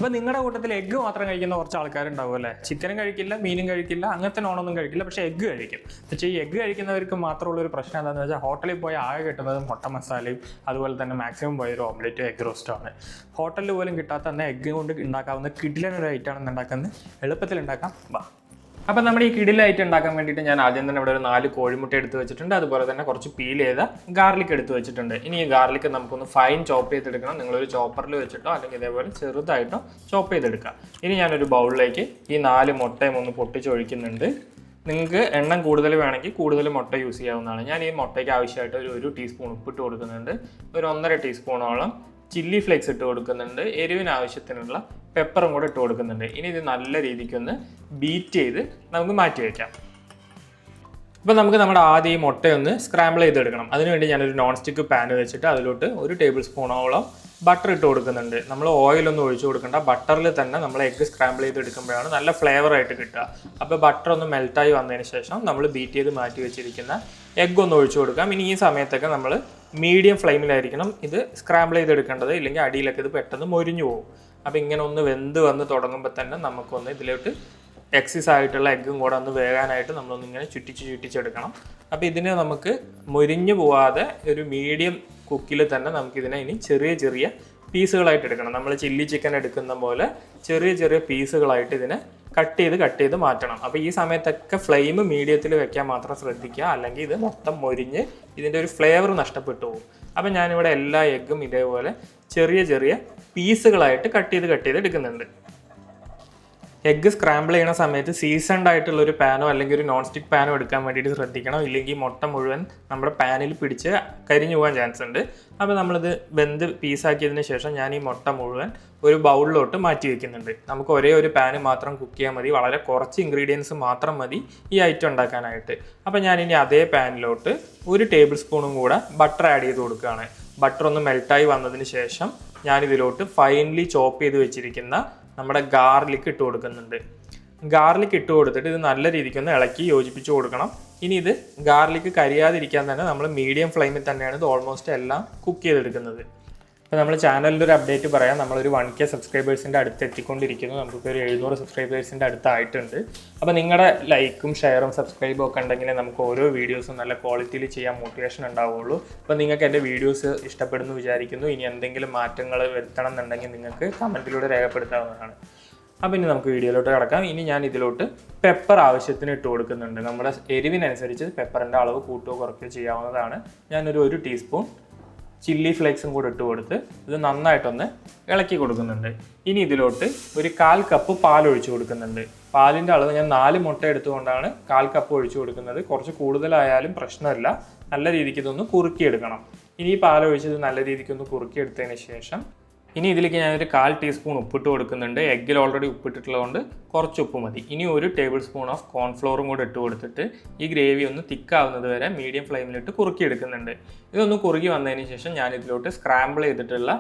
അപ്പോൾ നിങ്ങളുടെ കൂട്ടത്തിൽ എഗ്ഗ് മാത്രം കഴിക്കുന്ന കുറച്ച് ആൾക്കാരുണ്ടാവും അല്ലേ? ചിക്കനും കഴിക്കില്ല, മീനും കഴിക്കില്ല, അങ്ങനത്തെ നോണൊന്നും കഴിക്കില്ല, പക്ഷേ എഗ്ഗ് കഴിക്കും. പക്ഷേ ഈ എഗ്ഗ് കഴിക്കുന്നവർക്ക് മാത്രമുള്ളൊരു പ്രശ്നം എന്താണെന്ന് വെച്ചാൽ ഹോട്ടലിൽ പോയി ആകെ കിട്ടുന്നത് മുട്ട മസാലയും അതുപോലെ തന്നെ മാക്സിമം പോയൊരു ഓംലെറ്റ് എഗ് റോസ്റ്റുമാണ്. ഹോട്ടലിൽ പോലും കിട്ടാത്ത തന്നെ എഗ്ഗ് കൊണ്ട് ഉണ്ടാക്കാവുന്ന കിടിലനൊരു ഐറ്റമാണ് ഉണ്ടാക്കുന്നത്. എളുപ്പത്തിൽ ഉണ്ടാക്കാം, വാ. അപ്പോൾ നമ്മുടെ ഈ കിടിലായിട്ട് ഉണ്ടാക്കാൻ വേണ്ടിയിട്ട് ഞാൻ ആദ്യം തന്നെ ഇവിടെ ഒരു 4 കോഴിമുട്ട എടുത്ത് വെച്ചിട്ടുണ്ട്. അതുപോലെ തന്നെ കുറച്ച് പീൽ ചെയ്ത ഗാർലിക് എടുത്ത് വെച്ചിട്ടുണ്ട്. ഇനി ഈ ഗാർലിക് നമുക്കൊന്ന് ഫൈൻ ചോപ്പ് ചെയ്തെടുക്കണം. നിങ്ങളൊരു ചോപ്പറിൽ വെച്ചിട്ടോ അല്ലെങ്കിൽ ഇതേപോലെ ചെറുതായിട്ടോ ചോപ്പ് ചെയ്തെടുക്കാം. ഇനി ഞാനൊരു ബൗളിലേക്ക് ഈ 4 മുട്ടയും ഒന്ന് പൊട്ടിച്ചൊഴിക്കുന്നുണ്ട്. നിങ്ങൾക്ക് എണ്ണം കൂടുതൽ വേണമെങ്കിൽ കൂടുതൽ മുട്ട യൂസ് ചെയ്യാവുന്നതാണ്. ഞാൻ ഈ മുട്ടയ്ക്ക് ആവശ്യമായിട്ട് ഒരു ടീസ്പൂൺ ഉപ്പിട്ട് കൊടുക്കുന്നുണ്ട്. ഒരു 1.5 ടീസ്പൂണോളം ചില്ലി ഫ്ലേക്സ് ഇട്ട് കൊടുക്കുന്നുണ്ട്. എരിവിന് ആവശ്യത്തിനുള്ള പെപ്പറും കൂടെ ഇട്ട് കൊടുക്കുന്നുണ്ട്. ഇനി ഇത് നല്ല രീതിക്കൊന്ന് ബീറ്റ് ചെയ്ത് നമുക്ക് മാറ്റി വയ്ക്കാം. ഇപ്പോൾ നമുക്ക് നമ്മുടെ ആദ്യം ഈ മുട്ടയൊന്ന് സ്ക്രാമ്പിൾ ചെയ്തെടുക്കണം. അതിനുവേണ്ടി ഞാനൊരു നോൺ സ്റ്റിക്ക് പാൻ വെച്ചിട്ട് അതിലോട്ട് 1 ടേബിൾ സ്പൂണോളം ബട്ടർ ഇട്ട് കൊടുക്കുന്നുണ്ട്. നമ്മൾ ഓയിലൊന്നും ഒഴിച്ചു കൊടുക്കേണ്ട, ബട്ടറിൽ തന്നെ നമ്മൾ എഗ്ഗ് സ്ക്രാമ്പിൾ ചെയ്തെടുക്കുമ്പോഴാണ് നല്ല ഫ്ലേവറായിട്ട് കിട്ടുക. അപ്പോൾ ബട്ടർ ഒന്ന് മെൽറ്റായി വന്നതിന് ശേഷം നമ്മൾ ബീറ്റ് ചെയ്ത് മാറ്റി വെച്ചിരിക്കുന്ന എഗ്ഗ് ഒന്ന് ഒഴിച്ചു കൊടുക്കാം. ഇനി ഈ സമയത്തൊക്കെ നമ്മൾ മീഡിയം ഫ്ലെയിമിലായിരിക്കണം ഇത് സ്ക്രാമ്പിൾ ചെയ്തെടുക്കേണ്ടത്, ഇല്ലെങ്കിൽ അടിയിലൊക്കെ ഇത് പെട്ടെന്ന് മൊരിഞ്ഞു പോകും. അപ്പോൾ ഇങ്ങനെ ഒന്ന് വെന്ത് വന്ന് തുടങ്ങുമ്പോൾ തന്നെ നമുക്കൊന്ന് ഇതിലോട്ട് എക്സിസ് ആയിട്ടുള്ള എഗ്ഗും കൂടെ ഒന്ന് വേകാനായിട്ട് നമ്മളൊന്നിങ്ങനെ ചുറ്റിച്ചെടുക്കണം. അപ്പോൾ ഇതിനെ നമുക്ക് മൊരിഞ്ഞു പോവാതെ ഒരു മീഡിയം കുക്കിൽ തന്നെ നമുക്കിതിനെ ഇനി ചെറിയ പീസുകളായിട്ട് എടുക്കണം. നമ്മൾ ചില്ലി ചിക്കൻ എടുക്കുന്ന പോലെ ചെറിയ പീസുകളായിട്ട് ഇതിനെ കട്ട് ചെയ്ത് മാറ്റണം. അപ്പോൾ ഈ സമയത്തൊക്കെ ഫ്ലെയിം മീഡിയത്തിൽ വെക്കാൻ മാത്രം ശ്രദ്ധിക്കുക, അല്ലെങ്കിൽ ഇത് മൊത്തം മൊരിഞ്ഞ് ഇതിൻ്റെ ഒരു ഫ്ലേവർ നഷ്ടപ്പെട്ടു പോകും. അപ്പോൾ ഞാനിവിടെ എല്ലാ എഗ്ഗും ഇതേപോലെ ചെറിയ പീസുകളായിട്ട് കട്ട് ചെയ്ത് എടുക്കുന്നുണ്ട്. എഗ്ഗ് സ്ക്രാമ്പിൾ ചെയ്യുന്ന സമയത്ത് സീസൺഡ് ആയിട്ടുള്ള ഒരു പാനോ അല്ലെങ്കിൽ ഒരു നോൺ സ്റ്റിക്ക് പാനോ എടുക്കാൻ വേണ്ടിയിട്ട് ശ്രദ്ധിക്കണം. ഇല്ലെങ്കിൽ മുട്ട മുഴുവൻ നമ്മുടെ പാനിൽ പിടിച്ച് കരിഞ്ഞു പോകാൻ ചാൻസ് ഉണ്ട്. അപ്പോൾ നമ്മളിത് വെന്ത് പീസാക്കിയതിന് ശേഷം ഞാൻ ഈ മുട്ട മുഴുവൻ ഒരു ബൗളിലോട്ട് മാറ്റി വയ്ക്കുന്നുണ്ട്. നമുക്ക് ഒരേ ഒരു പാന് മാത്രം കുക്ക് ചെയ്യാൻ മതി, വളരെ കുറച്ച് ഇൻഗ്രീഡിയൻസ് മാത്രം മതി ഈ ഐറ്റം ഉണ്ടാക്കാനായിട്ട്. അപ്പോൾ ഞാനിനി അതേ പാനിലോട്ട് 1 ടേബിൾ സ്പൂണും കൂടെ ബട്ടർ ആഡ് ചെയ്ത് കൊടുക്കുകയാണ്. ബട്ടർ ഒന്ന് മെൽട്ടായി വന്നതിന് ശേഷം ഞാനിതിലോട്ട് ഫൈൻലി ചോപ്പ് ചെയ്ത് വെച്ചിരിക്കുന്ന നമ്മുടെ ഗാർലിക് ഇട്ട് കൊടുക്കുന്നുണ്ട്. ഗാർലിക് ഇട്ട് കൊടുത്തിട്ട് ഇത് നല്ല രീതിക്കൊന്ന് ഇളക്കി യോജിപ്പിച്ച് കൊടുക്കണം. ഇനി ഇത് ഗാർലിക് കരിയാതിരിക്കാൻ തന്നെ നമ്മൾ മീഡിയം ഫ്ലെയിമിൽ തന്നെയാണ് ഇത് ഓൾമോസ്റ്റ് എല്ലാം കുക്ക് ചെയ്തെടുക്കുന്നത്. അപ്പോൾ നമ്മൾ ചാനലിൻ്റെ ഒരു അപ്ഡേറ്റ് പറയാം. നമ്മളൊരു 1K സബ്സ്ക്രൈബേഴ്സിൻ്റെ അടുത്ത് എത്തിക്കൊണ്ടിരിക്കുന്നു. നമുക്കൊരു 700 സബ്സ്ക്രൈബേഴ്സിൻ്റെ അടുത്തായിട്ടുണ്ട്. അപ്പോൾ നിങ്ങളുടെ ലൈക്കും ഷെയറും സബ്സ്ക്രൈബും ഒക്കെ ഉണ്ടെങ്കിൽ നമുക്ക് ഓരോ വീഡിയോസും നല്ല ക്വാളിറ്റിയിൽ ചെയ്യാൻ മോട്ടിവേഷൻ ഉണ്ടാവുള്ളൂ. അപ്പോൾ നിങ്ങൾക്ക് എൻ്റെ വീഡിയോസ് ഇഷ്ടപ്പെടുന്നു വിചാരിക്കുന്നു. ഇനി എന്തെങ്കിലും മാറ്റങ്ങൾ വരുത്തണം എന്നുണ്ടെങ്കിൽ നിങ്ങൾക്ക് കമൻറ്റിലൂടെ രേഖപ്പെടുത്താവുന്നതാണ്. അപ്പോൾ ഇനി നമുക്ക് വീഡിയോയിലോട്ട് കിടക്കാം. ഇനി ഞാൻ ഇതിലോട്ട് പെപ്പർ ആവശ്യത്തിന് ഇട്ട് കൊടുക്കുന്നുണ്ട്. നമ്മുടെ എരിവിനനുസരിച്ച് പെപ്പറിൻ്റെ അളവ് കൂട്ടുകയോ കുറയ്ക്കുകയോ ചെയ്യാവുന്നതാണ്. ഞാനൊരു 1 ടീസ്പൂൺ ചില്ലി ഫ്ലേക്സും കൂടെ ഇട്ട് കൊടുത്ത് ഇത് നന്നായിട്ടൊന്ന് ഇളക്കി കൊടുക്കുന്നുണ്ട്. ഇനി ഇതിലോട്ട് ഒരു 1/4 കപ്പ് പാൽ ഒഴിച്ചു കൊടുക്കുന്നുണ്ട്. പാലിൻ്റെ അളവ് ഞാൻ 4 മുട്ട എടുത്തുകൊണ്ടാണ് 1/4 കപ്പ് ഒഴിച്ചു കൊടുക്കുന്നത്. കുറച്ച് കൂടുതലായാലും പ്രശ്നമില്ല. നല്ല രീതിക്ക് ഇതൊന്ന് കുറുക്കിയെടുക്കണം. ഇനി ഈ പാൽ ഒഴിച്ചത് നല്ല രീതിക്കൊന്ന് കുറുക്കിയെടുത്തതിന് ശേഷം ഇനി ഇതിലേക്ക് ഞാനൊരു 1/4 ടീസ്പൂൺ ഉപ്പിട്ട് കൊടുക്കുന്നുണ്ട്. എഗ്ഗിൽ ഓൾറെഡി ഉപ്പിട്ടിട്ടുള്ളതുകൊണ്ട് കുറച്ച് ഉപ്പ് മതി. ഇനി 1 ടേബിൾ സ്പൂൺ ഓഫ് കോൺഫ്ലോറും കൂടെ ഇട്ട് കൊടുത്തിട്ട് ഈ ഗ്രേവി ഒന്ന് തിക്കാവുന്നത് വരെ മീഡിയം ഫ്ലെയിമിലിട്ട് കുറുക്കിയെടുക്കുന്നുണ്ട്. ഇതൊന്ന് കുറുകി വന്നതിന് ശേഷം ഞാൻ ഇതിലോട്ട് സ്ക്രാമ്പിൾ ചെയ്തിട്ടുള്ള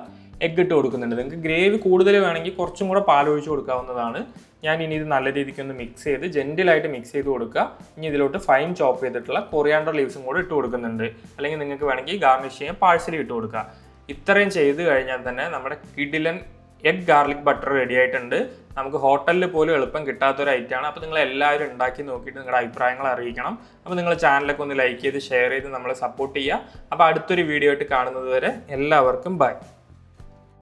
എഗ്ഗ് ഇട്ട് കൊടുക്കുന്നുണ്ട്. നിങ്ങൾക്ക് ഗ്രേവി കൂടുതൽ വേണമെങ്കിൽ കുറച്ചും കൂടെ പാലൊഴിച്ച് കൊടുക്കാവുന്നതാണ്. ഞാൻ ഇനി ഇത് നല്ല രീതിക്കൊന്ന് മിക്സ് ചെയ്ത് ജെൻറ്റിലായിട്ട് മിക്സ് ചെയ്ത് കൊടുക്കുക. ഇനി ഇതിലോട്ട് ഫൈൻ ചോപ്പ് ചെയ്തിട്ടുള്ള കൊറിയാണ്ടർ ലീവ്സും കൂടെ ഇട്ട് കൊടുക്കുന്നുണ്ട്. അല്ലെങ്കിൽ നിങ്ങൾക്ക് വേണമെങ്കിൽ ഗാർണിഷ് ചെയ്യാൻ പാഴ്സലി ഇട്ട് കൊടുക്കുക. ഇത്രയും ചെയ്ത് കഴിഞ്ഞാൽ തന്നെ നമ്മുടെ കിഡിലൻ എഗ് ഗാർലിക് ബട്ടർ റെഡി ആയിട്ടുണ്ട്. നമുക്ക് ഹോട്ടലിൽ പോലും എളുപ്പം കിട്ടാത്തൊരു ഐറ്റമാണ്. അപ്പോൾ നിങ്ങൾ എല്ലാവരും ഉണ്ടാക്കി നോക്കിയിട്ട് നിങ്ങളുടെ അഭിപ്രായങ്ങൾ അറിയിക്കണം. അപ്പോൾ നിങ്ങൾ ചാനലൊക്കെ ഒന്ന് ലൈക്ക് ചെയ്ത് ഷെയർ ചെയ്ത് നമ്മളെ സപ്പോർട്ട് ചെയ്യുക. അപ്പോൾ അടുത്തൊരു വീഡിയോ ആയിട്ട് കാണുന്നത് വരെ എല്ലാവർക്കും ബൈ.